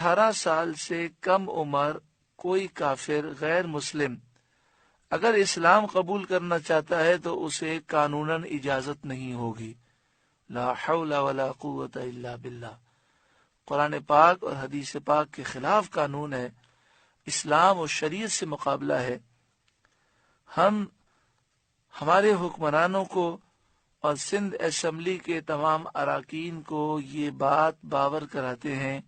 18 سال سے کم عمر کوئی کافر غیر مسلم اگر اسلام قبول کرنا چاہتا ہے تو اسے قانوناً اجازت نہیں ہوگی۔ لا حول ولا قوت الا باللہ۔ قرآن پاک اور حدیث پاک کے خلاف قانون ہے، اسلام اور شریعت سے مقابلہ ہے۔ ہم ہمارے حکمرانوں کو اور سندھ اسمبلی کے تمام اراکین کو یہ بات باور کراتے ہیں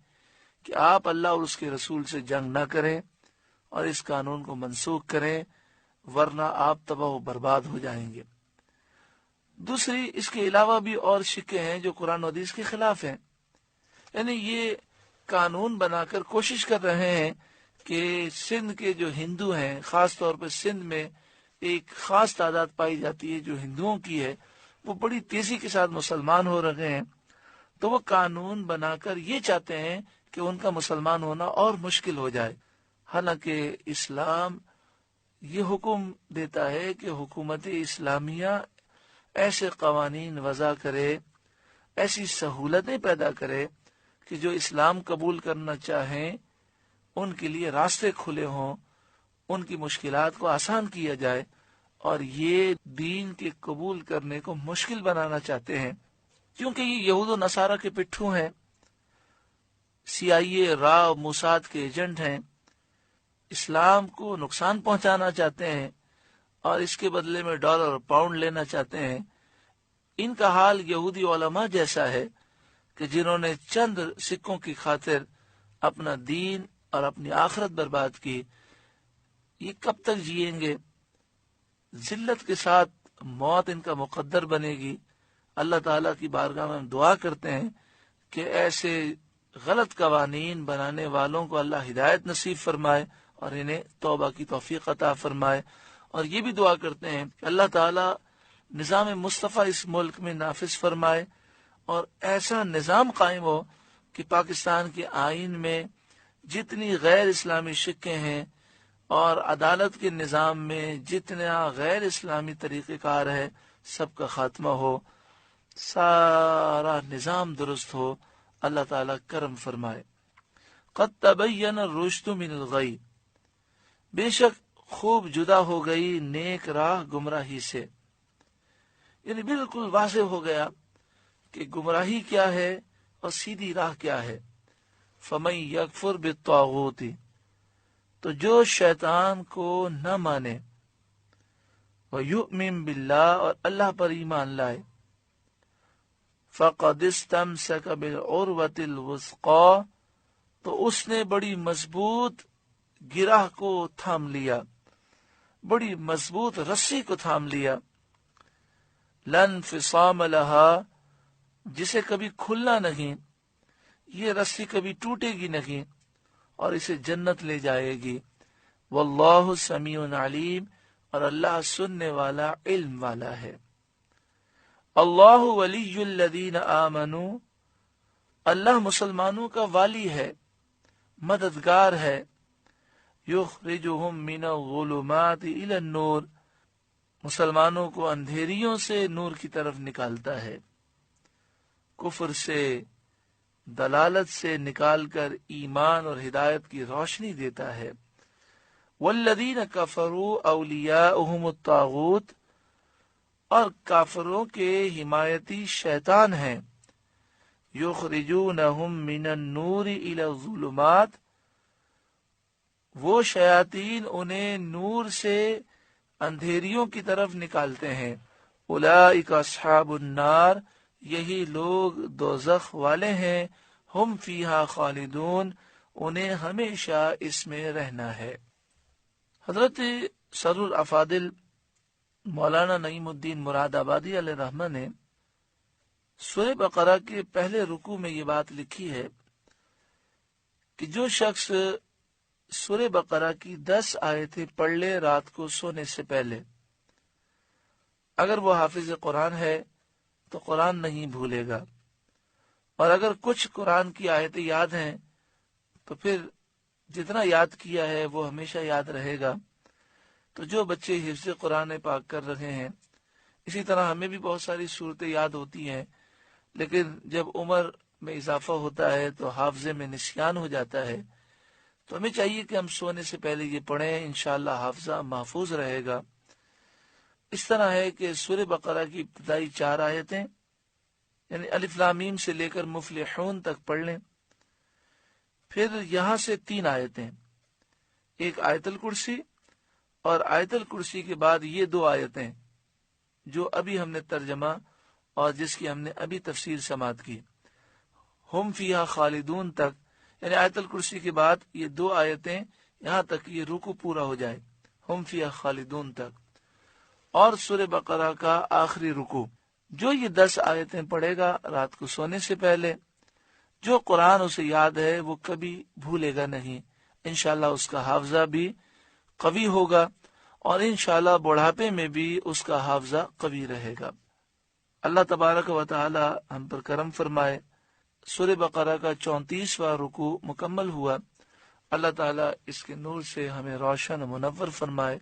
کہ آپ اللہ اور اس کے رسول سے جنگ نہ کریں اور اس قانون کو منسوخ کریں، ورنہ آپ تباہ و برباد ہو جائیں گے۔ دوسری، اس کے علاوہ بھی اور شکیں ہیں جو قرآن و حدیث کے خلاف ہیں، یعنی یہ قانون بنا کر کوشش کر رہے ہیں کہ سندھ کے جو ہندو ہیں، خاص طور پر سندھ میں ایک خاص تعداد پائی جاتی ہے جو ہندوؤں کی ہے، وہ بڑی تیزی کے ساتھ مسلمان ہو رہے ہیں، تو وہ قانون بنا کر یہ چاہتے ہیں کہ ان کا مسلمان ہونا اور مشکل ہو جائے۔ حالانکہ اسلام یہ حکم دیتا ہے کہ حکومت اسلامیہ ایسے قوانین وضع کرے، ایسی سہولتیں پیدا کرے کہ جو اسلام قبول کرنا چاہیں ان کے لیے راستے کھلے ہوں، ان کی مشکلات کو آسان کیا جائے، اور یہ دین کے قبول کرنے کو مشکل بنانا چاہتے ہیں کیونکہ یہ یہود و نصارہ کے پٹھو ہیں، CIA را موساد کے ایجنٹ ہیں، اسلام کو نقصان پہنچانا چاہتے ہیں اور اس کے بدلے میں ڈالر اور پاؤنڈ لینا چاہتے ہیں۔ ان کا حال یہودی علماء جیسا ہے کہ جنہوں نے چند سکوں کی خاطر اپنا دین اور اپنی آخرت برباد کی، یہ کب تک جیئیں گے؟ ذلت کے ساتھ موت ان کا مقدر بنے گی۔ اللہ تعالیٰ کی بارگاہ میں ہم دعا کرتے ہیں کہ ایسے غلط قوانین بنانے والوں کو اللہ ہدایت نصیب فرمائے اور انہیں توبہ کی توفیق عطا فرمائے، اور یہ بھی دعا کرتے ہیں کہ اللہ تعالیٰ نظام مصطفیٰ اس ملک میں نافذ فرمائے اور ایسا نظام قائم ہو کہ پاکستان کے آئین میں جتنی غیر اسلامی شقیں ہیں اور عدالت کے نظام میں جتنا غیر اسلامی طریقہ کار ہے، سب کا خاتمہ ہو، سارا نظام درست ہو۔ اللہ تعالیٰ کرم فرمائے۔ قد تبین الرشد من الغی، بے شک خوب جدا ہو گئی نیک راہ گمراہی سے، یعنی بالکل واضح ہو گیا کہ گمراہی کیا ہے اور سیدھی راہ کیا ہے۔ فمن یکفر بالطاغوت، تو جو شیطان کو نہ مانے، ویؤمن باللہ، اور اللہ پر ایمان لائے، فقد استمسک بالعروۃ الوثقی، تو اس نے بڑی مضبوط گرہ کو تھام لیا، بڑی مضبوط رسی کو تھام لیا، لا انفصام لہا، جسے کبھی کھلنا نہیں، یہ رسی کبھی ٹوٹے گی نہیں اور اسے جنت لے جائے گی۔ واللہ سمیع علیم، اور اللہ سننے والا علم والا ہے۔ اللہ ولی الذین آمنوا، اللہ مسلمانوں کا والی ہے، مددگار ہے۔ یخرجہم من الظلمات الی النور، مسلمانوں کو اندھیریوں سے نور کی طرف نکالتا ہے، کفر سے، دلالت سے نکال کر ایمان اور ہدایت کی روشنی دیتا ہے۔ والذین کفروا اولیاؤہم الطاغوت، اور کافروں کے حمایتی شیطان ہیں، یخرجونہم من النور الی الظلمات، وہ شیاطین انہیں نور سے اندھیریوں کی طرف نکالتے ہیں۔ اولئک اصحاب النار، یہی لوگ دوزخ والے ہیں، ہم فیہا خالدون، انہیں ہمیشہ اس میں رہنا ہے۔ حضرت سر الافاضل مولانا نعیم الدین مراد آبادی علیہ رحمہ نے سورہ بقرہ کے پہلے رکوع میں یہ بات لکھی ہے کہ جو شخص سورہ بقرہ کی 10 آیتیں پڑھ لے رات کو سونے سے پہلے، اگر وہ حافظ قرآن ہے تو قرآن نہیں بھولے گا، اور اگر کچھ قرآن کی آیتیں یاد ہیں تو پھر جتنا یاد کیا ہے وہ ہمیشہ یاد رہے گا۔ تو جو بچے حفظ قرآن پاک کر رہے ہیں، اسی طرح ہمیں بھی بہت ساری صورتیں یاد ہوتی ہیں، لیکن جب عمر میں اضافہ ہوتا ہے تو حافظے میں نسیان ہو جاتا ہے، تو ہمیں چاہیے کہ ہم سونے سے پہلے یہ پڑھیں، انشاءاللہ حافظہ محفوظ رہے گا۔ اس طرح ہے کہ سورہ بقرہ کی ابتدائی 4 آیتیں یعنی الف لام میم سے لے کر مفلحون تک پڑھ لیں، پھر یہاں سے 3 آیتیں، ایک آیت الکرسی اور آیت الکرسی کے بعد یہ 2 آیتیں جو ابھی ہم نے ترجمہ اور جس کی ہم نے ابھی تفسیر سماعت کی، ہم فیہا خالدون تک، یعنی آیت الکرسی کے بعد یہ 2 آیتیں یہاں تک یہ رکوع پورا ہو جائے، ہم فیہا خالدون تک، اور سورہ بقرہ کا آخری رکوع۔ جو یہ 10 آیتیں پڑھے گا رات کو سونے سے پہلے، جو قرآن اسے یاد ہے وہ کبھی بھولے گا نہیں، انشاءاللہ اس کا حافظہ بھی قوی ہوگا، اور انشاءاللہ بڑھاپے میں بھی اس کا حافظہ قوی رہے گا۔ اللہ تبارک و تعالی ہم پر کرم فرمائے۔ سورہ بقرہ کا 34واں رکوع مکمل ہوا۔ اللہ تعالی اس کے نور سے ہمیں روشن و منور فرمائے۔